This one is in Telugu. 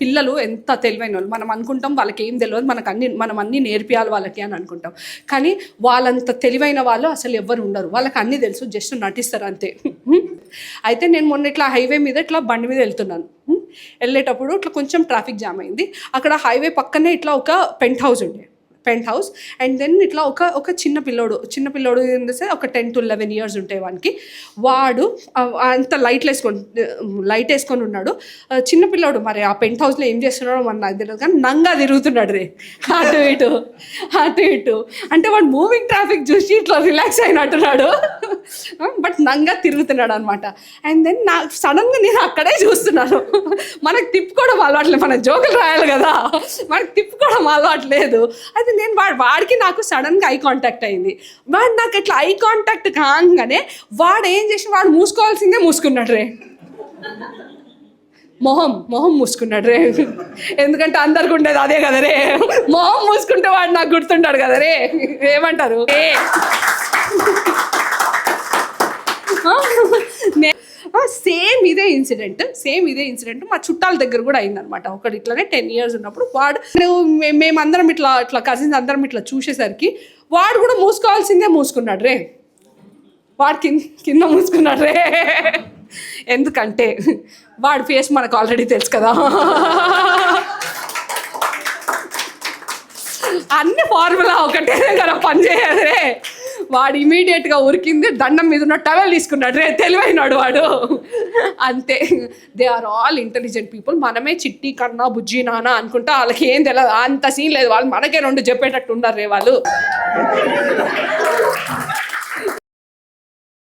పిల్లలు ఎంత తెలివైన వాళ్ళు, మనం అనుకుంటాం వాళ్ళకి ఏం తెలియదు, మనం అన్నీ నేర్పియాలి వాళ్ళకి అని అనుకుంటాం. కానీ వాళ్ళంత తెలివైన వాళ్ళు అసలు ఎవ్వరు ఉండరు. వాళ్ళకి అన్నీ తెలుసు, జస్ట్ నటిస్తారు అంతే. అయితే నేను మొన్న ఇట్లా హైవే మీద ఇట్లా బండి మీద వెళ్తున్నాను. వెళ్ళేటప్పుడు ఇట్లా కొంచెం ట్రాఫిక్ జామ్ అయింది. అక్కడ హైవే పక్కనే ఇట్లా ఒక పెంట్ హౌస్ అండ్ దెన్ ఇట్లా ఒక చిన్న పిల్లోడు ఏంటంటే ఒక 10 to 11 years ఉంటాయి వానికి. వాడు అంత లైట్ వేసుకొని ఉన్నాడు. చిన్న పిల్లోడు, మరి ఆ పెంట్ హౌస్లో ఏం చేస్తున్నాడో మన నాకు తెలియదు, కానీ నంగా తిరుగుతున్నాడు రే అటు ఇటు. అంటే వాడు మూవింగ్ ట్రాఫిక్ చూసి ఇట్లా రిలాక్స్ అయినట్టున్నాడు, బట్ నంగా తిరుగుతున్నాడు అనమాట. అండ్ దెన్ నాకు సడన్గా నేను అక్కడే చూస్తున్నాను. మనకు తిప్పుకోవడం అలవాట్లేదు, మన జోకులు రాయాలి కదా, మనకు తిప్పుకోవడం అలవాట్లేదు. అయితే నేను వాడికి నాకు సడన్గా ఐ కాంటాక్ట్ అయింది. వాడు నాకు ఇట్లా ఐ కాంటాక్ట్ కాగానే వాడు ఏం చేసి వాడు మూసుకోవాల్సిందే మూసుకున్నాడు రే. మొహం మూసుకున్నాడు రే. ఎందుకంటే అందరికి ఉండేది అదే కదా రే, మొహం మూసుకుంటే వాడు నాకు గుర్తుంటాడు కదా రే. ఏమంటారు? సేమ్ ఇదే ఇన్సిడెంట్ మా చుట్టాల దగ్గర కూడా అయిందనమాట. ఒకటి ఇట్లానే 10 years ఉన్నప్పుడు వాడు, మేమందరం ఇట్లా కజిన్స్ అందరం ఇట్లా చూసేసరికి వాడు కూడా మూసుకున్నాడు రే. వాడు కింద మూసుకున్నాడు రే. ఎందుకంటే వాడి ఫేస్ మనకు ఆల్రెడీ తెలుసు కదా, అన్ని ఫార్ములా ఒకటే కదా పనిచేయాలి రే. వాడు ఇమీడియట్గా ఉరికింది, దండం మీద ఉన్న టవల్ తీసుకున్నాడు రే. తెలివైనాడు వాడు అంతే. They are all intelligent people. మనమే చిట్టి కన్నా బుజ్జి నాన్న అనుకుంటా, వాళ్ళకి ఏం తెలియదు, అంత సీన్ లేదు. వాళ్ళు మనకే 2 చెప్పేటట్టు ఉన్నారు రే వాళ్ళు.